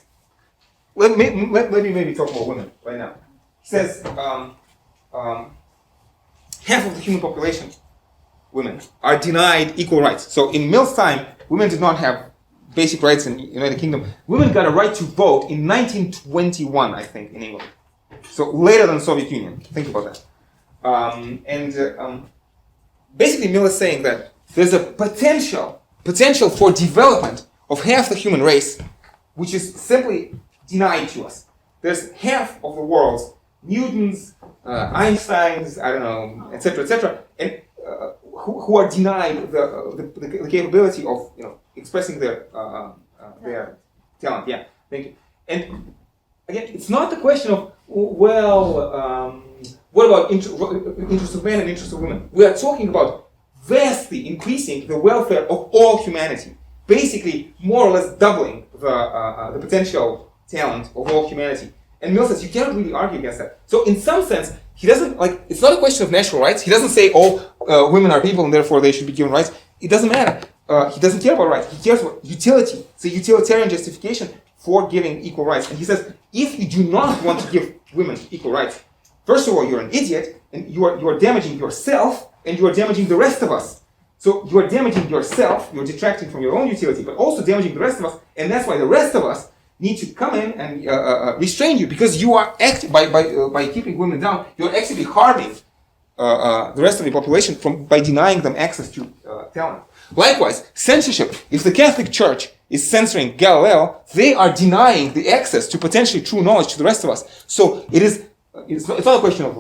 Let me maybe talk about women right now. He says half of the human population, women, are denied equal rights. So in Mill's time, women did not have basic rights in the United Kingdom. Women got a right to vote in 1921, I think, in England. So later than the Soviet Union. Think about that. Basically, Mill is saying that there's a potential for development of half the human race, which is simply denied to us. There's half of the world's Newtons, Einsteins, I don't know, etc., and who are denied the capability of expressing their talent. Yeah, thank you. And again, it's not the question of what about interest of men and interest of women. We are talking about vastly increasing the welfare of all humanity, basically more or less doubling the potential talent of all humanity. And Mill says you cannot really argue against that. So in some sense, he doesn't it's not a question of natural rights. He doesn't say, women are people and therefore they should be given rights. It doesn't matter. He doesn't care about rights. He cares about utility. It's a utilitarian justification for giving equal rights. And he says, if you do not want to give women equal rights, first of all, you're an idiot, and you are damaging yourself, and you are damaging the rest of us. So you are damaging yourself, you're detracting from your own utility, but also damaging the rest of us, and that's why the rest of us need to come in and restrain you, because you are by keeping women down, you're actually harming the rest of the population by denying them access to talent. Likewise, censorship. If the Catholic Church is censoring Galileo, they are denying the access to potentially true knowledge to the rest of us. So it's not a question of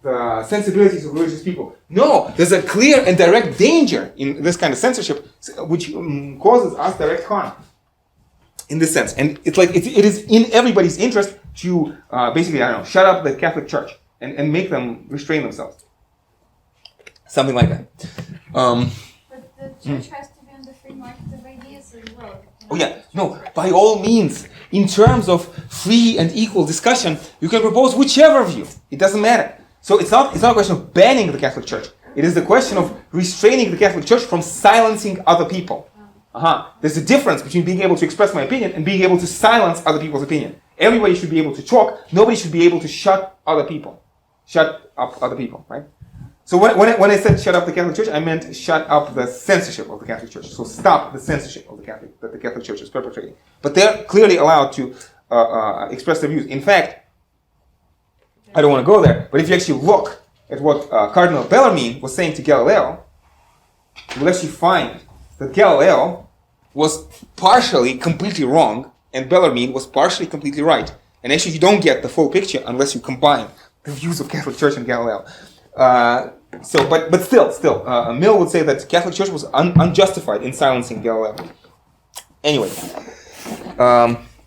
the sensibilities of religious people. No, there's a clear and direct danger in this kind of censorship, which causes us direct harm. In this sense, and it is in everybody's interest to basically, shut up the Catholic Church and make them restrain themselves. Something like that. But the church has to be on the free market of ideas as well. Oh yeah, no, by all means, in terms of free and equal discussion, you can propose whichever view. It doesn't matter. So it's not a question of banning the Catholic Church. It is the question of restraining the Catholic Church from silencing other people. There's a difference between being able to express my opinion and being able to silence other people's opinion. Everybody should be able to talk. Nobody should be able to shut other people. Shut up other people, right? So when I said shut up the Catholic Church, I meant shut up the censorship of the Catholic Church. So stop the censorship of that the Catholic Church is perpetrating. But they're clearly allowed to express their views. In fact, I don't want to go there, but if you actually look at what Cardinal Bellarmine was saying to Galileo, you will actually find that Galileo was partially completely wrong, and Bellarmine was partially completely right. And actually, you don't get the full picture unless you combine the views of Catholic Church and Galileo. But still, Mill would say that the Catholic Church was unjustified in silencing Galileo. Anyway,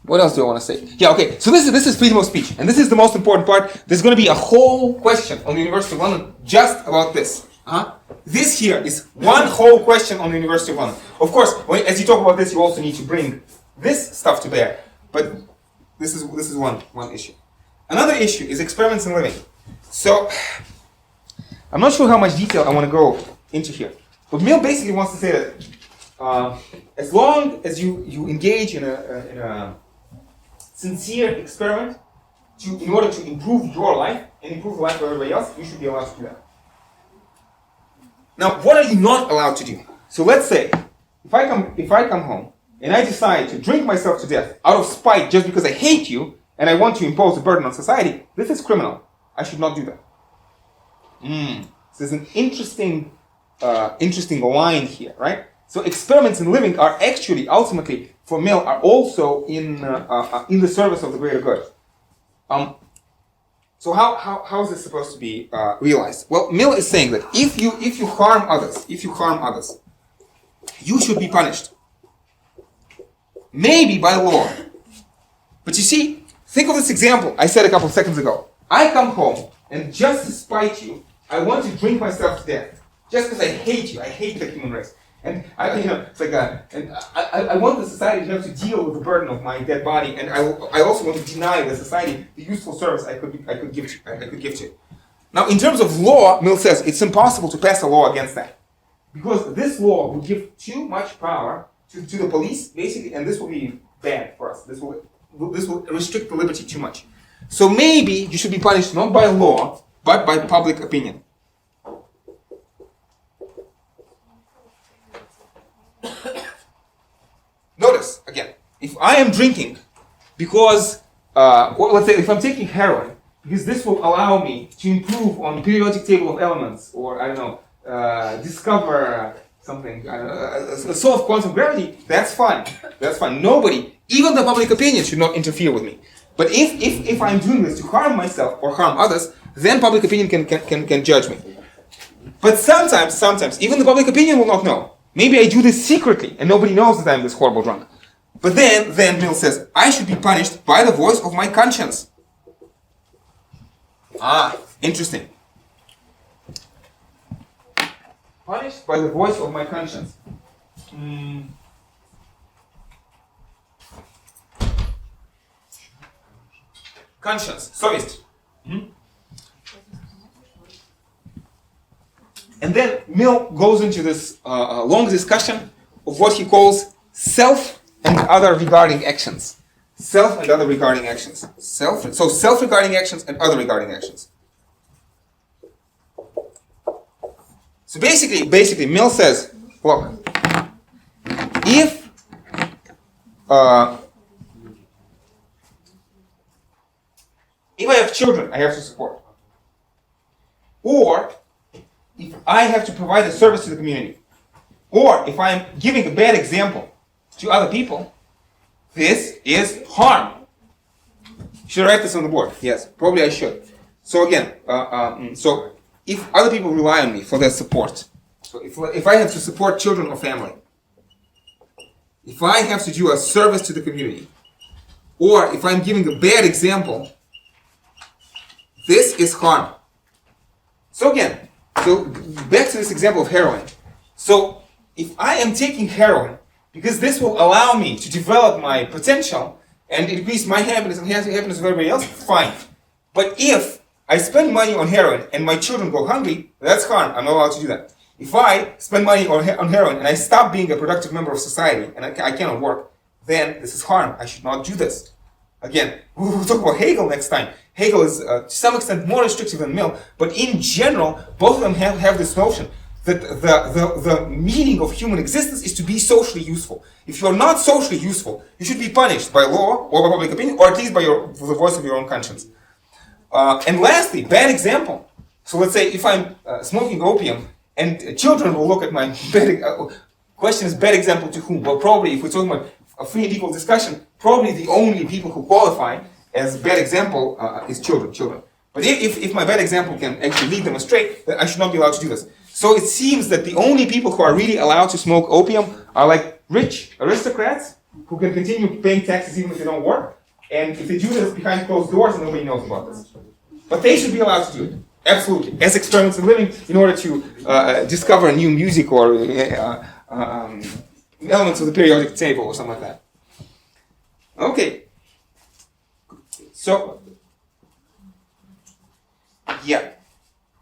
what else do I want to say? Yeah, okay. So this is freedom of speech, and this is the most important part. There's going to be a whole question on the University of London just about this. This here is one whole question on the University of London. Of course, as you talk about this, you also need to bring this stuff to bear. But this is one issue. Another issue is experiments in living. So I'm not sure how much detail I want to go into here. But Mill basically wants to say that as long as you engage in a sincere experiment in order to improve your life and improve the life of everybody else, you should be allowed to do that. Now, what are you not allowed to do? So let's say, if I come home and I decide to drink myself to death out of spite just because I hate you and I want to impose a burden on society, this is criminal. I should not do that. So there's an interesting line here, right? So experiments in living are actually, ultimately, for Mill, are also in the service of the greater good. So how is this supposed to be realized? Well, Mill is saying that if you harm others, you should be punished. Maybe by law. But you see, think of this example I said a couple of seconds ago. I come home and just to spite you, I want to drink myself to death. Just because I hate you, I hate the human race. And it's like I want the society to have to deal with the burden of my dead body, and I also want to deny the society the useful service I could give to it. Now, in terms of law, Mill says it's impossible to pass a law against that, because this law will give too much power to the police, basically, and this will be bad for us. This will restrict the liberty too much. So maybe you should be punished not by law, but by public opinion. Notice, again, if I am drinking because, or let's say if I'm taking heroin, because this will allow me to improve on periodic table of elements, or I don't know, discover something, solve quantum gravity, that's fine. That's fine. Nobody, even the public opinion, should not interfere with me. But if I'm doing this to harm myself or harm others, then public opinion can judge me. But sometimes, even the public opinion will not know. Maybe I do this secretly, and nobody knows that I'm this horrible drunk. But then Mill says, I should be punished by the voice of my conscience. Interesting. Punished by the voice of my conscience. Conscience, совесть. And then Mill goes into this long discussion of what he calls self and other regarding actions. Self and other regarding actions. Self-regarding actions and other regarding actions. So basically, Mill says, look, if I have children I have to support, or if I have to provide a service to the community, or if I'm giving a bad example to other people, this is harm. Should I write this on the board? Yes, probably I should. So again, so if other people rely on me for their support, so if I have to support children or family, if I have to do a service to the community, or if I'm giving a bad example, this is harm. So again, so back to this example of heroin. So if I am taking heroin, because this will allow me to develop my potential and increase my happiness and the happiness of everybody else, fine. But if I spend money on heroin and my children go hungry, that's harm. I'm not allowed to do that. If I spend money on heroin and I stop being a productive member of society and I cannot work, then this is harm. I should not do this. Again, we'll talk about Hegel next time. Hegel is to some extent more restrictive than Mill, but in general, both of them have this notion that the meaning of human existence is to be socially useful. If you are not socially useful, you should be punished by law or by public opinion, or at least by the voice of your own conscience. And lastly, bad example. So let's say if I'm smoking opium and children will look at my bad question is bad example to whom? Well, probably if we're talking about a free and equal discussion, probably the only people who qualify as bad example is children. But if my bad example can actually lead them astray, then I should not be allowed to do this. So it seems that the only people who are really allowed to smoke opium are like rich aristocrats who can continue paying taxes even if they don't work. And if they do this behind closed doors, nobody knows about this. But they should be allowed to do it. Absolutely. As experiments in living, in order to discover new music or elements of the periodic table or something like that. Okay. So, yeah.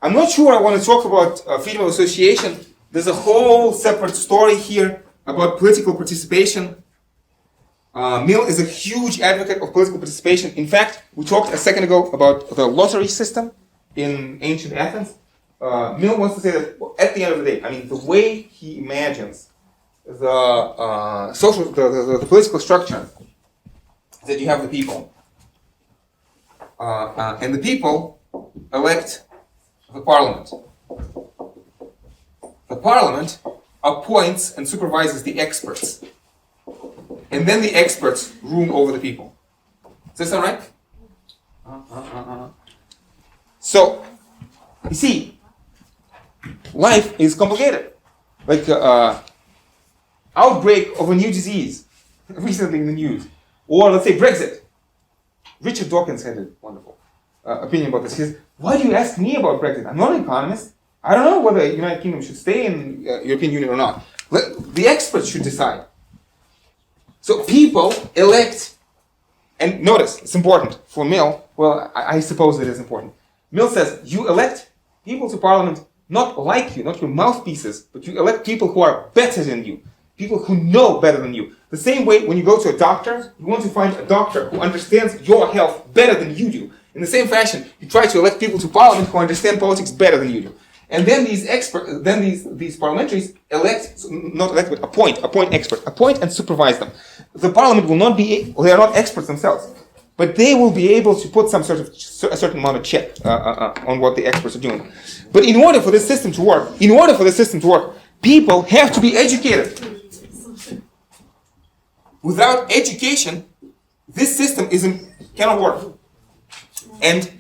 I'm not sure I want to talk about freedom of association. There's a whole separate story here about political participation. Mill is a huge advocate of political participation. In fact, we talked a second ago about the lottery system in ancient Athens. Mill wants to say that at the end of the day, I mean, the way he imagines the the political structure, that you have the people, and the people elect the parliament. The parliament appoints and supervises the experts. And then the experts rule over the people. Does that sound right? So, you see, life is complicated. Like outbreak of a new disease recently in the news. Or let's say Brexit. Richard Dawkins had a wonderful opinion about this. He says, why do you ask me about Brexit? I'm not an economist. I don't know whether the United Kingdom should stay in European Union or not. The experts should decide. So people elect, and notice, it's important for Mill, well, I suppose it is important. Mill says, you elect people to parliament not like you, not your mouthpieces, but you elect people who are better than you, people who know better than you. The same way when you go to a doctor, you want to find a doctor who understands your health better than you do. In the same fashion, you try to elect people to parliament who understand politics better than you do. And then these parliamentaries appoint experts, appoint and supervise them. The parliament will not be, they are not experts themselves, but they will be able to put a certain amount of check on what the experts are doing. But in order for this system to work, people have to be educated. Without education, this system cannot work. And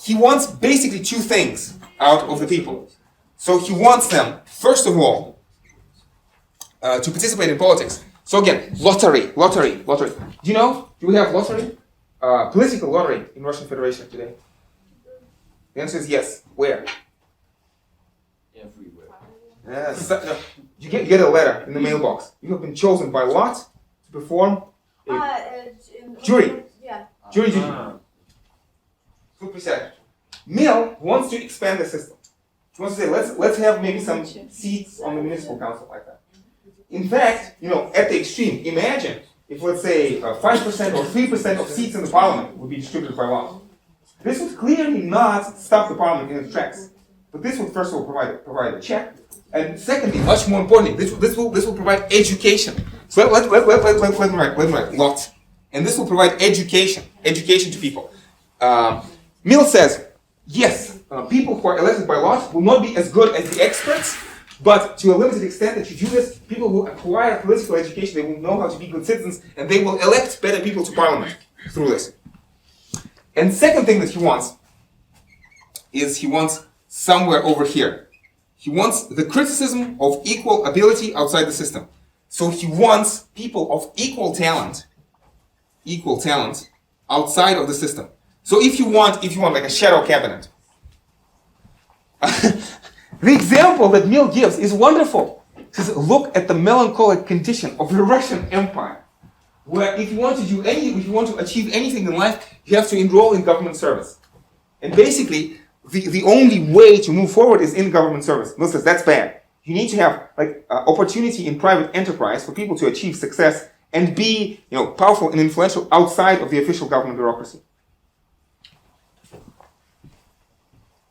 he wants basically two things out of the people. So he wants them, first of all, to participate in politics. So again, lottery. Do you know, do we have lottery? Political lottery in Russian Federation today? The answer is yes. Where? Everywhere. No, you get a letter in the mailbox. You have been chosen by lot to perform a jury. Yeah. Jury duty. Good percent. Mill wants to expand the system. He wants to say, let's have maybe some seats on the municipal council like that. In fact, at the extreme, imagine if, let's say, 5% or 3% of seats in the parliament would be distributed by lot. This would clearly not stop the parliament in its tracks. But this would first of all provide a check, and secondly, much more importantly, this will provide education. So let me write lot, and this will provide education to people. Mill says, yes, people who are elected by lot will not be as good as the experts, but to a limited extent that you do this, people who acquire political education, they will know how to be good citizens, and they will elect better people to parliament through this. And second thing that he wants is somewhere over here. He wants the criticism of equal ability outside the system. So he wants people of equal talent outside of the system. So if you want like a shadow cabinet, the example that Mill gives is wonderful. He says, look at the melancholic condition of the Russian Empire, where if you want to achieve anything in life, you have to enroll in government service. And basically, the only way to move forward is in government service. Mill says that's bad. You need to have opportunity in private enterprise for people to achieve success and be powerful and influential outside of the official government bureaucracy.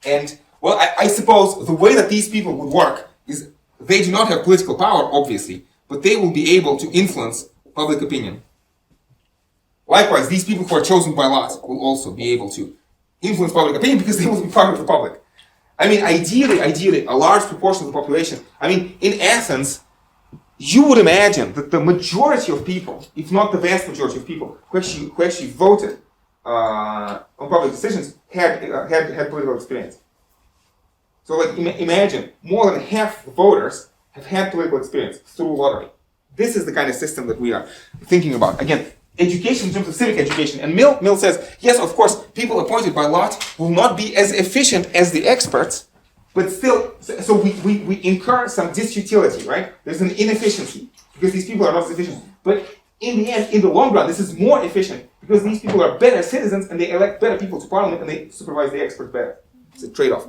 And well, I suppose the way that these people would work is they do not have political power, obviously, but they will be able to influence public opinion. Likewise, these people who are chosen by lot will also be able to influence public opinion because they will be part of the public. I mean, ideally, a large proportion of the population. I mean, in Athens, you would imagine that the majority of people, if not the vast majority of people, who actually voted on public decisions had political experience. So, like, imagine more than half the voters have had political experience through lottery. This is the kind of system that we are thinking about. Again, education in terms of civic education. And Mill says, yes, of course, people appointed by lot will not be as efficient as the experts, but still, so we incur some disutility, right? There's an inefficiency because these people are not as efficient. But in the end, in the long run, this is more efficient because these people are better citizens and they elect better people to parliament and they supervise the experts better. It's a trade-off.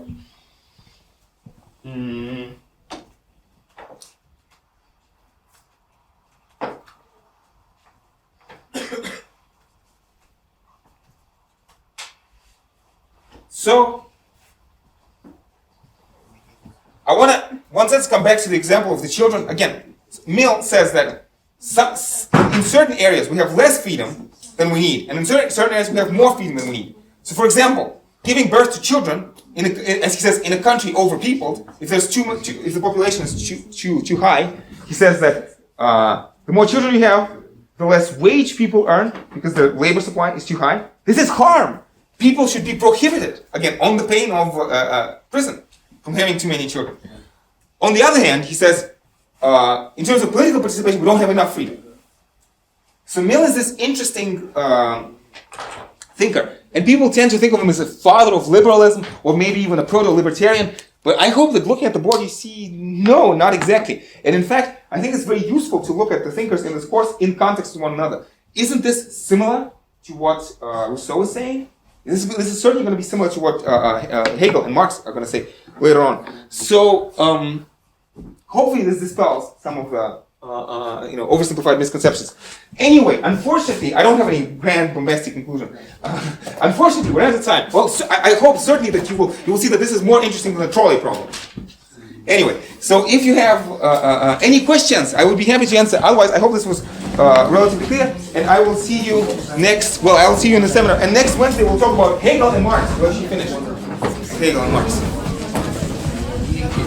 So, I want to, once let's come back to the example of the children. Again, Mill says that in certain areas we have less freedom than we need, and in certain areas we have more freedom than we need. So, for example, giving birth to children, as he says, in a country overpeopled, if there's if the population is too high, he says that the more children you have, the less wage people earn because the labor supply is too high. This is harm. People should be prohibited, again, on the pain of prison, from having too many children. On the other hand, he says, in terms of political participation, we don't have enough freedom. So Mill is this interesting thinker. And people tend to think of him as a father of liberalism, or maybe even a proto-libertarian. But I hope that looking at the board, you see, no, not exactly. And in fact, I think it's very useful to look at the thinkers in this course in context to one another. Isn't this similar to what Rousseau is saying? This is certainly going to be similar to what Hegel and Marx are going to say later on. So, hopefully this dispels some of the oversimplified misconceptions. Anyway, unfortunately, I don't have any grand bombastic conclusion. Unfortunately, we're out of time. Well, so I hope certainly that you will see that this is more interesting than the trolley problem. Anyway, so if you have any questions, I would be happy to answer. Otherwise, I hope this was relatively clear. And I will see you I will see you in the seminar. And next Wednesday, we'll talk about Hegel and Marx. We'll actually finish Hegel and Marx.